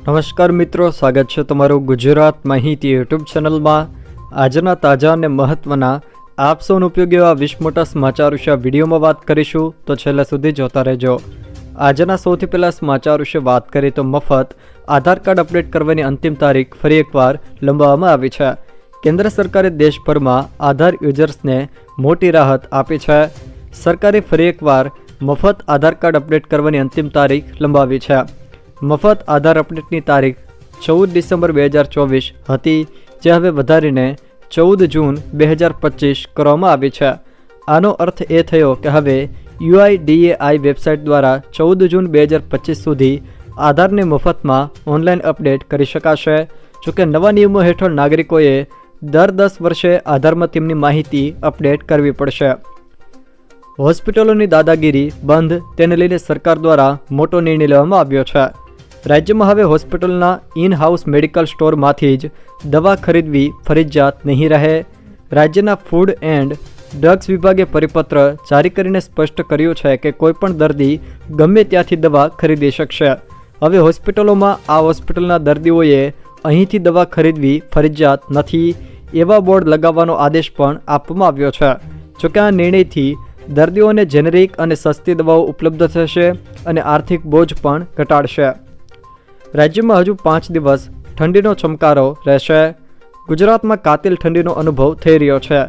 નમસ્કાર મિત્રો, સ્વાગત છે તમારું ગુજરાત માહિતી યુટ્યુબ ચેનલમાં। આજના તાજા અને મહત્વના આપ સૌનો ઉપયોગી એવા 20 મોટા સમાચાર વિશે વિડીયોમાં વાત કરીશું, તો છેલ્લે સુધી જોતા રહેજો। આજના સૌથી પહેલા સમાચાર વિશે વાત કરીએ તો મફત આધાર કાર્ડ અપડેટ કરવાની અંતિમ તારીખ ફરી એકવાર લંબાવવામાં આવી છે। કેન્દ્ર સરકારે દેશભરમાં આધાર યુઝર્સને મોટી રાહત આપી છે। સરકારે ફરી એકવાર મફત આધાર કાર્ડ અપડેટ કરવાની અંતિમ તારીખ લંબાવી છે। મફત આધાર અપડેટની તારીખ 14 ડિસેમ્બર 2024 હતી, જે હવે વધારીને 14 જૂન 2025 કરવામાં આવી છે। આનો અર્થ એ થયો કે હવે UIDAI વેબસાઇટ દ્વારા 14 જૂન 2025 સુધી આધારને મફતમાં ઓનલાઈન અપડેટ કરી શકાશે। જોકે નવા નિયમો હેઠળ નાગરિકોએ દર 10 વર્ષે આધારમાં તેમની માહિતી અપડેટ કરવી પડશે। હોસ્પિટલોની દાદાગીરી બંધ, તેને લઈને સરકાર દ્વારા મોટો નિર્ણય લેવામાં આવ્યો છે। રાજ્યમાં હવે હોસ્પિટલના ઇન હાઉસ મેડિકલ સ્ટોરમાંથી જ દવા ખરીદવી ફરજિયાત નહીં રહે। રાજ્યના ફૂડ એન્ડ ડ્રગ્સ વિભાગે પરિપત્ર જારી કરીને સ્પષ્ટ કર્યું છે કે કોઈપણ દર્દી ગમે ત્યાંથી દવા ખરીદી શકશે। હવે હોસ્પિટલોમાં આ હોસ્પિટલના દર્દીઓએ અહીંથી દવા ખરીદવી ફરજિયાત નથી, એવા બોર્ડ લગાવવાનો આદેશ પણ આપવામાં આવ્યો છે। જોકે આ નિર્ણયથી દર્દીઓને જેનેરિક અને સસ્તી દવાઓ ઉપલબ્ધ થશે અને આર્થિક બોજ પણ ઘટાડશે। રાજ્યમાં હજુ 5 દિવસ ઠંડીનો ચમકારો રહેશે। ગુજરાતમાં કાતિલ ઠંડીનો અનુભવ થઈ રહ્યો છે।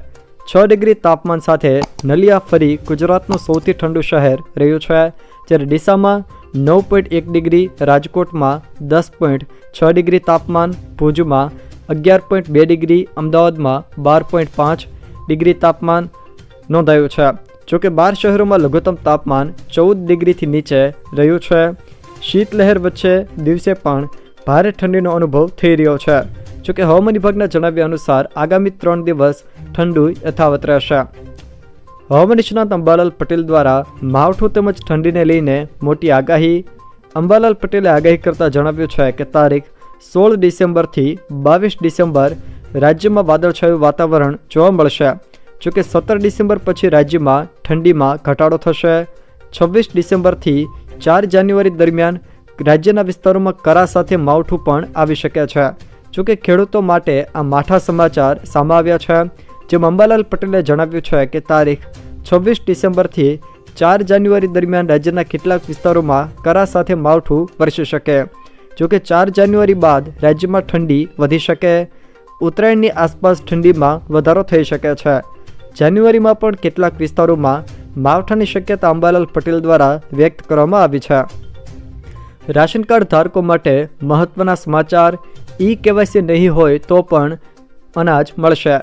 6 ડિગ્રી તાપમાન સાથે નલિયા ફરી ગુજરાતનું સૌથી ઠંડુ શહેર રહ્યું છે, જ્યારે ડીસામાં 9.1 ડિગ્રી, રાજકોટમાં 10.6 ડિગ્રી તાપમાન, ભુજમાં 11.2 ડિગ્રી, અમદાવાદમાં 12.5 ડિગ્રી તાપમાન નોંધાયું છે। જોકે 12 શહેરોમાં લઘુત્તમ તાપમાન 14 ડિગ્રીથી નીચે રહ્યું છે। શીતલહેર વચ્ચે દિવસે પણ ભારે ઠંડીનો અનુભવ થઈ રહ્યો છે। જોકે હવામાન વિભાગના જણાવ્યા અનુસાર આગામી 3 દિવસ ઠંડુ યથાવત રહેશે। હવામાન નિષ્ણાત અંબાલાલ પટેલ દ્વારા માવઠું તેમજ ઠંડીને લઈને મોટી આગાહી। અંબાલાલ પટેલે આગાહી કરતા જણાવ્યું છે કે તારીખ 16 ડિસેમ્બરથી 22 ડિસેમ્બર રાજ્યમાં વાદળછાયું વાતાવરણ જોવા મળશે। જોકે 17 ડિસેમ્બર પછી રાજ્યમાં ઠંડીમાં ઘટાડો થશે। 26 ડિસેમ્બરથી 4 જાન્યુઆરી દરમિયાન રાજ્યના વિસ્તારોમાં કરા સાથે માવઠું પણ આવી શકે છે। જોકે ખેડૂતો માટે આ માઠા સમાચાર સામે આવ્યા છે, જેમાં અંબાલાલ પટેલે જણાવ્યું છે કે તારીખ 26 ડિસેમ્બરથી 4 જાન્યુઆરી દરમિયાન રાજ્યના કેટલાક વિસ્તારોમાં કરા સાથે માવઠું વરસી શકે। જોકે 4 જાન્યુઆરી બાદ રાજ્યમાં ઠંડી વધી શકે। ઉત્તરાયણની આસપાસ ઠંડીમાં વધારો થઈ શકે છે। જાન્યુઆરીમાં પણ કેટલાક વિસ્તારોમાં માવઠાની શક્યતા અંબાલાલ પટેલ દ્વારા વ્યક્ત કરવામાં આવી છે। રાશન કાર્ડ ધારકો માટે મહત્વના સમાચાર। KYC નહીં હોય તો પણ અનાજ મળશે।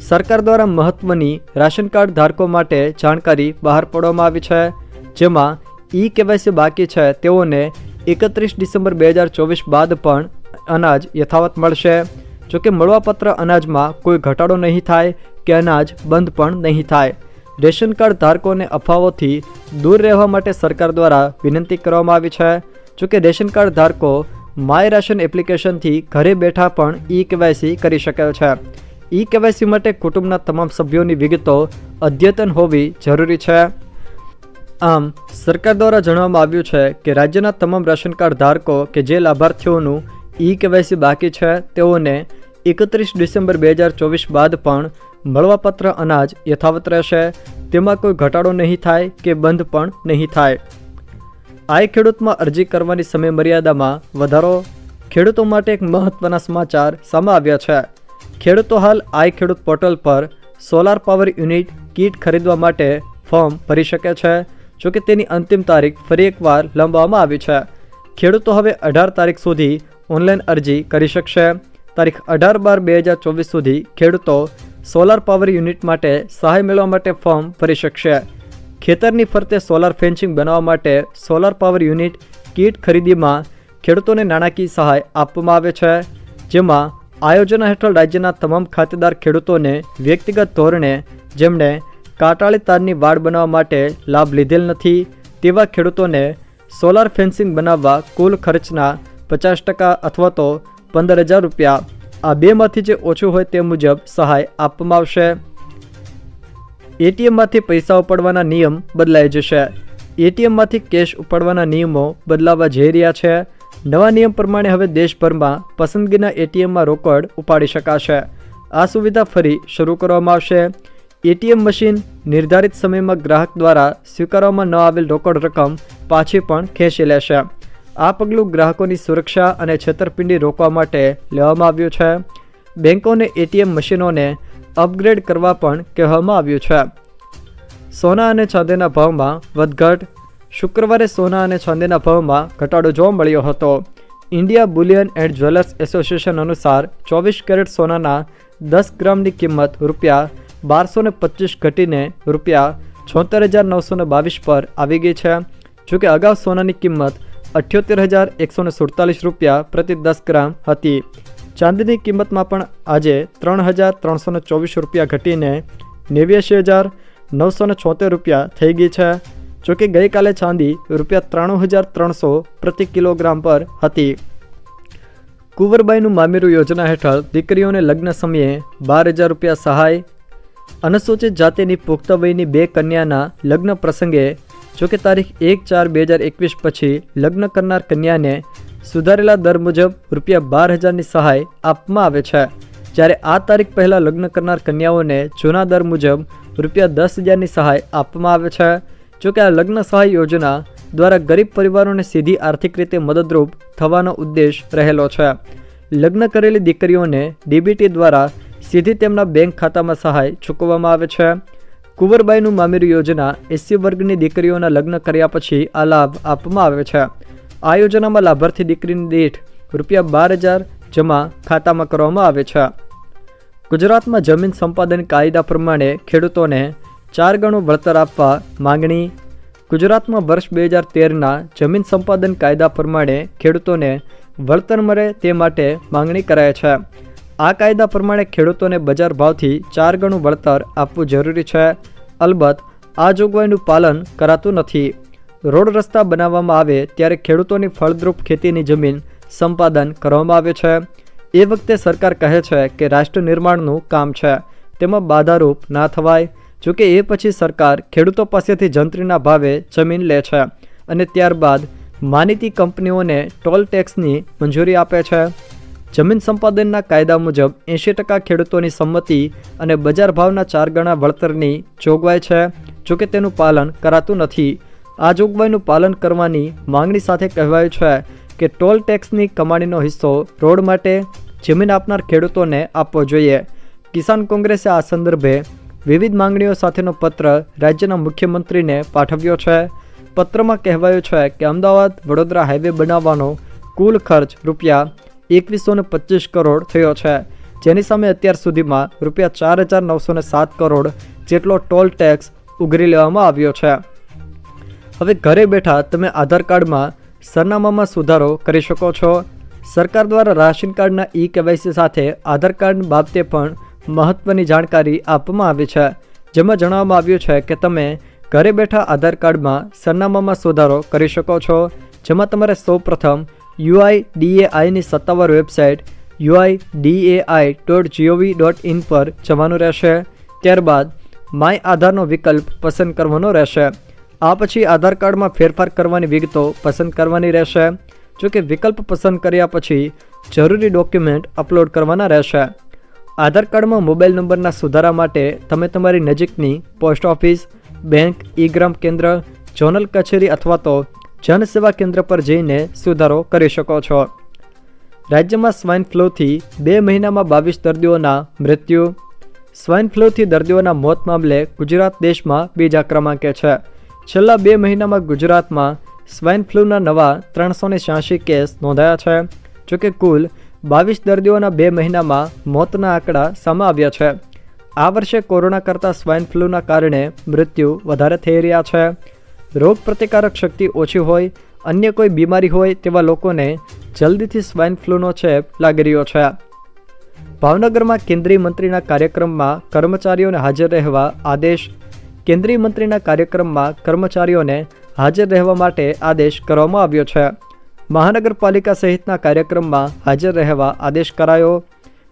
સરકાર દ્વારા મહત્વની રાશન કાર્ડ ધારકો માટે જાણકારી બહાર પાડવામાં આવી છે, જેમાં KYC બાકી છે તેઓને 31 ડિસેમ્બર 2024 બાદ પણ અનાજ યથાવત મળશે। જોકે મળવાપત્ર અનાજમાં કોઈ ઘટાડો નહીં થાય કે અનાજ બંધ પણ નહીં થાય। રેશન કાર્ડ ધારકોને અફવાઓથી દૂર રહેવા માટે સરકાર દ્વારા વિનંતી કરવામાં આવી છે। જોકે રેશન કાર્ડ ધારકો માય રાશન એપ્લિકેશનથી ઘરે બેઠા પણ KYC કરી શકે છે। KYC માટે કુટુંબના તમામ સભ્યોની વિગતો અદ્યતન હોવી જરૂરી છે। આમ સરકાર દ્વારા જણાવવામાં આવ્યું છે કે રાજ્યના તમામ રાશન કાર્ડ ધારકો કે જે લાભાર્થીઓનું KYC બાકી છે તેઓને 31 ડિસેમ્બર 2024 બાદ પણ મળવાપત્ર અનાજ યથાવત રહેશે। તેમાં કોઈ ઘટાડો નહીં થાય કે બંધ પણ નહીં થાય। આઈ ખેડૂતમાં અરજી કરવાની સમય મર્યાદામાં વધારો। ખેડૂતો માટે એક મહત્વના સમાચાર સામે આવ્યા છે। ખેડૂતો હાલ આઈ ખેડૂત પોર્ટલ પર સોલાર પાવર યુનિટ કીટ ખરીદવા માટે ફોર્મ ભરી શકે છે। જોકે તેની અંતિમ તારીખ ફરી એકવાર લંબાવવામાં આવી છે। ખેડૂતો હવે 18 તારીખ સુધી ઓનલાઈન અરજી કરી શકશે। તારીખ 18/12/2024 સુધી ખેડૂતો સોલાર પાવર યુનિટ માટે સહાય મેળવવા માટે ફોર્મ ભરી શકશે। ખેતરની ફરતે સોલાર ફેન્સિંગ બનાવવા માટે સોલાર પાવર યુનિટ કીટ ખરીદીમાં ખેડૂતોને નાણાકીય સહાય આપવામાં આવે છે, જેમાં આ યોજના હેઠળ રાજ્યના તમામ ખાતેદાર ખેડૂતોને વ્યક્તિગત ધોરણે જેમણે કાંટાળી તારની વાડ બનાવવા માટે લાભ લીધેલ નથી તેવા ખેડૂતોને સોલાર ફેન્સિંગ બનાવવા કુલ ખર્ચના 50% અથવા તો 15,000 રૂપિયા, આ બેમાંથી જે ઓછું હોય તે મુજબ સહાય આપવામાં આવશે। ATMમાંથી પૈસા ઉપાડવાના નિયમ બદલાઈ જશે। ATMમાંથી કેશ ઉપાડવાના નિયમો બદલાવા જઈ રહ્યા છે। નવા નિયમ પ્રમાણે હવે દેશભરમાં પસંદગીના એટીએમમાં રોકડ ઉપાડી શકાશે. આ સુવિધા ફરી શરૂ કરવામાં આવશે. એટીએમ મશીન નિર્ધારિત સમયમાં ગ્રાહક દ્વારા સ્વીકારવામાં ન આવેલ રોકડ રકમ પાછી પણ ખેંચી લેશે. આ પગલું ગ્રાહકોની સુરક્ષા અને છેતરપિંડી રોકવા માટે લેવામાં આવ્યું છે. બેંકોને એટીએમ મશીનોને અપગ્રેડ કરવા પણ કહેવામાં આવ્યું છે. સોના અને ચાંદીના ભાવમાં વધઘટ. શુક્રવારે સોના અને ચાંદીના ભાવમાં ઘટાડો જોવા મળ્યો હતો. India Boolean and jewellers association અનુસાર 24 કેરેટ સોનાના 10 ગ્રામની કિંમત ₹1225 ઘટીને ₹74,922 પર આવી ગઈ છે. જોકે અગાઉ સોનાની કિંમત ₹78,147 પ્રતિ 10 ગ્રામ હતી. ચાંદીની કિંમતમાં પણ આજે ₹3,324 ઘટીને ₹89,976 થઈ ગઈ છે. જોકે ગઈકાલે ચાંદી ₹93,300 પ્રતિ કિલોગ્રામ પર હતી. કુંવરબાઈનું મામેરું યોજના હેઠળ દીકરીઓને લગ્ન સમયે ₹12,000 સહાય. અનુસૂચિત જાતિની પુખ્ત વયની 2 કન્યાના લગ્ન પ્રસંગે જોકે તારીખ 1/4/2021 પછી લગ્ન કરનાર કન્યાને સુધારેલા દર મુજબ ₹12,000ની સહાય આપવામાં આવે છે. જ્યારે આ તારીખ પહેલાં લગ્ન કરનાર કન્યાઓને જૂના દર મુજબ ₹10,000ની સહાય આપવામાં આવે છે. જોકે આ લગ્ન સહાય યોજના દ્વારા ગરીબ પરિવારોને સીધી આર્થિક રીતે મદદરૂપ થવાનો ઉદ્દેશ રહેલો છે. લગ્ન કરેલી દીકરીઓને ડીબીટી દ્વારા સીધી તેમના બેંક ખાતામાં સહાય ચૂકવવામાં આવે છે. કુંવરબાઈનું મામેરું યોજના એસસી વર્ગની દીકરીઓના લગ્ન કર્યા પછી આ લાભ આપવામાં આવે છે. આ યોજનામાં લાભાર્થી દીકરીની દીઠ ₹12,000 જમા ખાતામાં કરવામાં આવે છે. ગુજરાતમાં જમીન સંપાદન કાયદા પ્રમાણે ખેડૂતોને 4 ગણું વળતર આપવા માંગણી. ગુજરાતમાં વર્ષ 2013ના જમીન સંપાદન કાયદા પ્રમાણે ખેડૂતોને વળતર મળે તે માટે માંગણી કરાય છે. આ કાયદા પ્રમાણે ખેડૂતોને બજાર ભાવથી 4 ગણું વળતર આપવું જરૂરી છે. અલબત્ત આ જોગવાઈનું પાલન કરાતું નથી. રોડ રસ્તા બનાવવામાં આવે ત્યારે ખેડૂતોની ફળદ્રુપ ખેતીની જમીન સંપાદન કરવામાં આવે છે. એ વખતે સરકાર કહે છે કે રાષ્ટ્ર નિર્માણનું કામ છે, તેમાં બાધારૂપ ના થવાય. જોકે એ પછી સરકાર ખેડૂતો પાસેથી જંત્રીના ભાવે જમીન લે છે અને ત્યારબાદ માનીતી કંપનીઓને ટોલ ટેક્સની મંજૂરી આપે છે. જમીન સંપાદનના કાયદા મુજબ 80% ખેડૂતોની સંમતિ અને બજાર ભાવના 4 ગણા વળતરની જોગવાઈ છે. જોકે તેનું પાલન કરાતું નથી. આ જોગવાઈનું પાલન કરવાની માંગણી સાથે કહેવાયું છે કે ટોલ ટેક્સની કમાણીનો હિસ્સો રોડ માટે જમીન આપનાર ખેડૂતોને આપવો જોઈએ. કિસાન કોંગ્રેસે આ સંદર્ભે વિવિધ માંગણીઓ સાથેનો પત્ર રાજ્યના મુખ્યમંત્રીને પાઠવ્યો છે. પત્રમાં કહેવાયું છે કે અમદાવાદ વડોદરા હાઈવે બનાવવાનો કુલ ખર્ચ ₹2125 કરોડ થયો છે, જેની સામે અત્યાર સુધીમાં ₹4,907 કરોડ જેટલો ટોલ ટેક્સ ઉઘરી લેવામાં આવ્યો છે. હવે ઘરે બેઠા તમે આધાર કાર્ડમાં સરનામામાં સુધારો કરી શકો છો. સરકાર દ્વારા રાશન કાર્ડના KYC સાથે આધાર કાર્ડ બાબતે પણ મહત્વની જાણકારી આપવામાં આવી છે, જેમાં જણાવવામાં આવ્યું છે કે તમે ઘરે બેઠા આધાર કાર્ડમાં સરનામામાં સુધારો કરી શકો છો. જેમાં તમારે સૌપ્રથમ UIDAIની સત્તાવાર વેબસાઇટ uidai.gov.in પર જવાનું રહેશે. ત્યારબાદ માય આધારનો વિકલ્પ પસંદ કરવાનો રહેશે. આ પછી આધાર કાર્ડમાં ફેરફાર કરવાની વિગતો પસંદ કરવાની રહેશે. જોકે વિકલ્પ પસંદ કર્યા પછી જરૂરી ડોક્યુમેન્ટ અપલોડ કરવાના રહેશે. આધાર કાર્ડમાં મોબાઈલ નંબરના સુધારા માટે તમે તમારી નજીકની પોસ્ટ ઓફિસ, બેંક, ઈ-ગ્રામ કેન્દ્ર, ઝોનલ કચેરી અથવા તો જનસેવા કેન્દ્ર પર જઈને સુધારો કરી શકો છો. રાજ્યમાં સ્વાઇન ફ્લૂથી 2 મહિનામાં 22 દર્દીઓના મૃત્યુ. સ્વાઇન ફ્લૂથી દર્દીઓના મોત મામલે ગુજરાત દેશમાં બીજા ક્રમાંકે છે. છેલ્લા 2 મહિનામાં ગુજરાતમાં સ્વાઇન ફ્લૂના નવા 386 કેસ નોંધાયા છે. જોકે કુલ 22 દર્દીઓના 2 મહિનામાં મોતના આંકડા સામે આવ્યા છે. આ વર્ષે કોરોના કરતાં સ્વાઇન ફ્લૂના કારણે મૃત્યુ વધારે થઈ રહ્યા છે. રોગ પ્રતિકારક શક્તિ ઓછી હોય, અન્ય કોઈ બીમારી હોય તેવા લોકોને જલ્દીથી સ્વાઇન ફ્લૂનો ચેપ લાગી રહ્યો છે. ભાવનગરમાં કેન્દ્રીય મંત્રીના કાર્યક્રમમાં કર્મચારીઓને હાજર રહેવા આદેશ. કેન્દ્રીય મંત્રીના કાર્યક્રમમાં કર્મચારીઓને હાજર રહેવા માટે આદેશ કરવામાં આવ્યો છે. મહાનગરપાલિકા સહિતના કાર્યક્રમમાં હાજર રહેવા આદેશ કરાયો.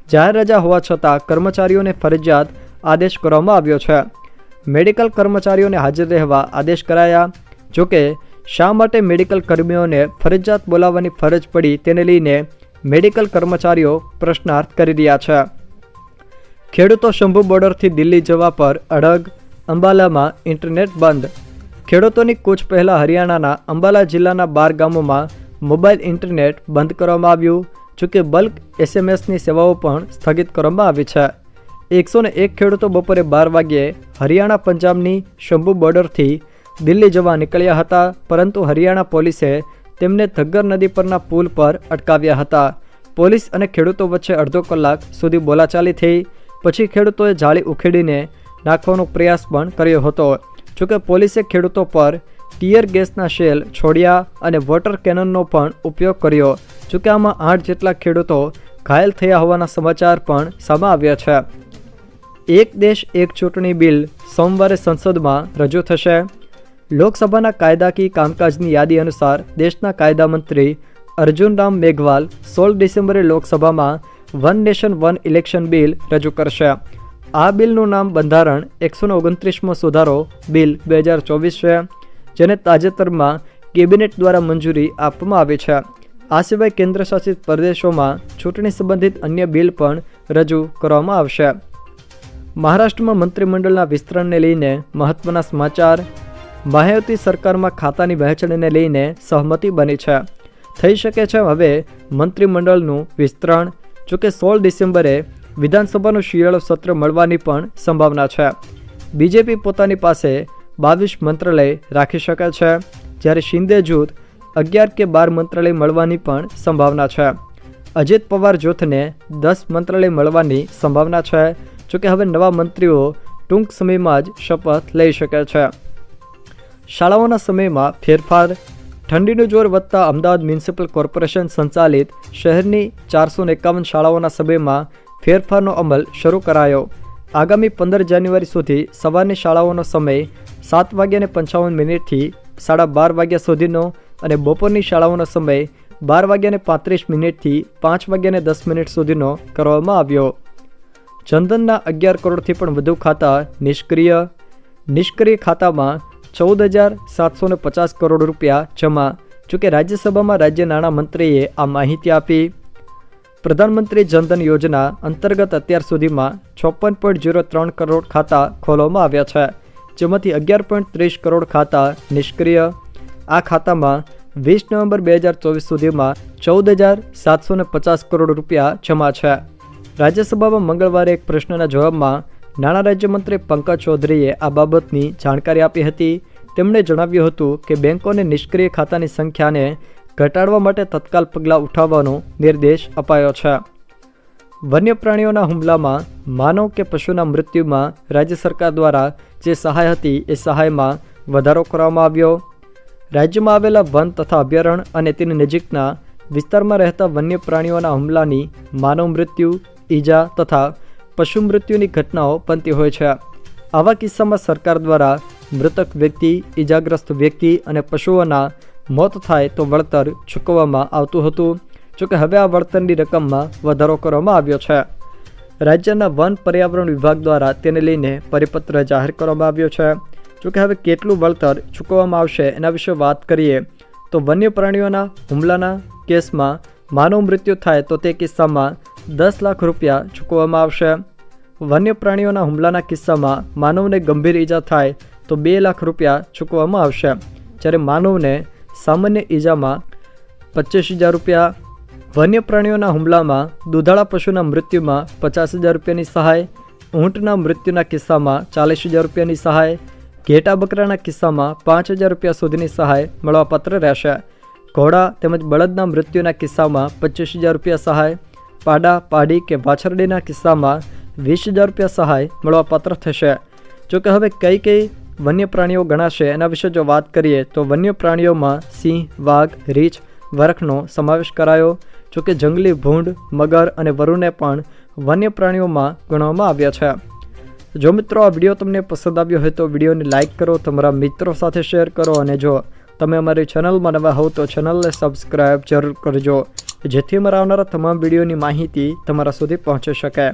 જાહેર રજા હોવા છતાં કર્મચારીઓને ફરજિયાત આદેશ કરવામાં આવ્યો છે. મેડિકલ કર્મચારીઓને હાજર રહેવા આદેશ કરાયા. જોકે શા માટે મેડિકલ કર્મીઓને ફરજિયાત બોલાવવાની ફરજ પડી તેને લઈને મેડિકલ કર્મચારીઓ પ્રશ્નાર્થ કરી રહ્યા છે. ખેડૂતો શંભુ બોર્ડરથી દિલ્હી જવા પર અડગ, અંબાલામાં ઇન્ટરનેટ બંધ. ખેડૂતોની કૂચ પહેલાં હરિયાણાના અંબાલા જિલ્લાના 12 ગામોમાં મોબાઈલ ઇન્ટરનેટ બંધ કરવામાં આવ્યું. જોકે બલ્ક એસએમએસની સેવાઓ પણ સ્થગિત કરવામાં આવી છે. 101 ખેડૂતો બપોરે 12 વાગ્યે હરિયાણા પંજાબની શંભુ બોર્ડરથી દિલ્હી જવા નીકળ્યા હતા, પરંતુ હરિયાણા પોલીસે તેમને ધગ્ગર નદી પરના પુલ પર અટકાવ્યા હતા. પોલીસ અને ખેડૂતો વચ્ચે અડધો કલાક સુધી બોલાચાલી થઈ. પછી ખેડૂતોએ જાળી ઉખેડીને નાખવાનો પ્રયાસ પણ કર્યો હતો. જોકે પોલીસે ખેડૂતો પર ટીયર ગેસના શેલ છોડ્યા અને વોટર કેનનનો પણ ઉપયોગ કર્યો. જોકે આમાં 8 જેટલા ખેડૂતો ઘાયલ થયા હોવાના સમાચાર પણ સામે આવ્યા છે. એક દેશ એક ચૂંટણી બિલ સોમવારે સંસદમાં રજૂ થશે. લોકસભાના કાયદાકીય કામકાજની યાદી અનુસાર દેશના કાયદા મંત્રી અર્જુન રામ મેઘવાલ 16 ડિસેમ્બરે લોકસભામાં one nation one election bill રજૂ કરશે. આ બિલનું નામ બંધારણ 129મો સુધારો બિલ 2024 છે, જેને તાજેતરમાં કેબિનેટ દ્વારા મંજૂરી આપવામાં આવી છે. આ સિવાય કેન્દ્રશાસિત પ્રદેશોમાં ચૂંટણી સંબંધિત અન્ય બિલ પણ રજૂ કરવામાં આવશે. મહારાષ્ટ્રમાં મંત્રીમંડળના વિસ્તરણને લઈને મહત્વના સમાચાર. માયાવતી સરકારમાં ખાતાની વહેંચણીને લઈને સહમતિ બની છે. થઈ શકે છે હવે મંત્રીમંડળનું વિસ્તરણ. જોકે 16 ડિસેમ્બરે વિધાનસભાનું શિયાળુ સત્ર મળવાની પણ સંભાવના છે. બીજેપી પોતાની પાસે 22 મંત્રાલય રાખી શકે છે, જ્યારે શિંદે જૂથ 11 કે 12 મંત્રાલય મળવાની પણ સંભાવના છે. અજીત પવાર જૂથને 10 મંત્રાલય મળવાની સંભાવના છે. જોકે હવે નવા મંત્રીઓ ટૂંક સમયમાં જ શપથ લઈ શકે છે. શાળાઓના સમયમાં ફેરફાર. ઠંડીનું જોર વધતા અમદાવાદ મ્યુનિસિપલ કોર્પોરેશન સંચાલિત શહેરની 451 શાળાઓના સમયમાં ફેરફારનો અમલ શરૂ કરાયો. આગામી 15 જાન્યુઆરી સુધી સવારની શાળાઓનો સમય 7:55 થી 12:30 વાગ્યા સુધીનો અને બપોરની શાળાઓનો સમય 12:35 થી 5:10 સુધીનો કરવામાં આવ્યો. જનધનના 11 કરોડથી પણ વધુ ખાતા નિષ્ક્રિય. નિષ્ક્રિય ખાતામાં 14,750 કરોડ રૂપિયા જમા. જોકે રાજ્યસભામાં રાજ્ય નાણામંત્રીએ આ માહિતી આપી. પ્રધાનમંત્રી જનધન યોજના અંતર્ગત અત્યાર સુધીમાં 56.03 કરોડ ખાતા ખોલવામાં આવ્યા છે, જેમાંથી 11.30 કરોડ ખાતા નિષ્ક્રિય. આ ખાતામાં 20 નવેમ્બર 2024 સુધીમાં 14,750 કરોડ રૂપિયા જમા છે. રાજ્યસભામાં મંગળવારે એક પ્રશ્નના જવાબમાં નાણાં રાજ્યમંત્રી પંકજ ચૌધરીએ આ બાબતની જાણકારી આપી હતી. તેમણે જણાવ્યું હતું કે બેંકોને નિષ્ક્રિય ખાતાની સંખ્યાને ઘટાડવા માટે તત્કાલ પગલાં ઉઠાવવાનો નિર્દેશ અપાયો છે. વન્ય પ્રાણીઓના હુમલામાં માનવ કે પશુના મૃત્યુમાં રાજ્ય સરકાર દ્વારા જે સહાય હતી એ સહાયમાં વધારો કરવામાં આવ્યો. રાજ્યમાં આવેલા વન તથા અભયારણ્ય અને તેની નજીકના વિસ્તારમાં રહેતા વન્ય પ્રાણીઓના હુમલાની માનવ મૃત્યુ, ઈજા તથા પશુ મૃત્યુની ઘટનાઓ બનતી હોય છે. આવા કિસ્સામાં સરકાર દ્વારા મૃતક વ્યક્તિ, ઈજાગ્રસ્ત વ્યક્તિ અને પશુઓના મોત થાય તો વળતર ચૂકવવામાં આવતું હતું. જોકે હવે આ વળતરની રકમમાં વધારો કરવામાં આવ્યો છે. રાજ્યના વન પર્યાવરણ વિભાગ દ્વારા તેને લઈને પરિપત્ર જાહેર કરવામાં આવ્યો છે. જોકે હવે કેટલું વળતર ચૂકવવામાં આવશે એના વિશે વાત કરીએ તો વન્ય પ્રાણીઓના હુમલાના કેસમાં માનવ મૃત્યુ થાય તો તે કિસ્સામાં 10 લાખ રૂપિયા ચૂકવવામાં આવશે. વન્ય પ્રાણીઓના હુમલાના કિસ્સામાં માનવને ગંભીર ઈજા થાય તો 2 લાખ રૂપિયા ચૂકવવામાં આવશે, જ્યારે માનવને સામાન્ય ઈજામાં 25,000 રૂપિયા. વન્ય પ્રાણીઓના હુમલામાં દુધાળા પશુના મૃત્યુમાં 50,000 રૂપિયાની સહાય, ઊંટના મૃત્યુના કિસ્સામાં 40,000 રૂપિયાની સહાય, ઘેટા બકરાના કિસ્સામાં 5,000 રૂપિયા સુધીની સહાય મળવાપાત્ર રહેશે. ઘોડા તેમજ બળદના મૃત્યુના કિસ્સામાં 25,000 રૂપિયા સહાય, પાડા, પાડી કે વાછરડીના કિસ્સામાં 20,000 રૂપિયા સહાય મળવાપાત્ર થશે. જોકે હવે કઈ વન્ય પ્રાણીઓ ગણાશે એના વિશે જો વાત કરીએ તો વન્ય પ્રાણીઓમાં સિંહ, વાઘ, રીંછ, વરખનો સમાવેશ કરાયો. જોકે જંગલી ભૂંડ, મગર અને વરુને પણ વન્ય પ્રાણીઓમાં ગણવામાં આવ્યા છે. જો મિત્રો આ વિડીયો તમને પસંદ આવ્યો હોય તો વિડીયોને લાઇક કરો, તમારા મિત્રો સાથે શેર કરો અને જો તમે અમારી ચેનલમાં નવા હોવ તો ચેનલને સબસ્ક્રાઈબ જરૂર કરજો, જેથી અમારા આવનારા તમામ વિડીયોની માહિતી તમારા સુધી પહોંચી શકે.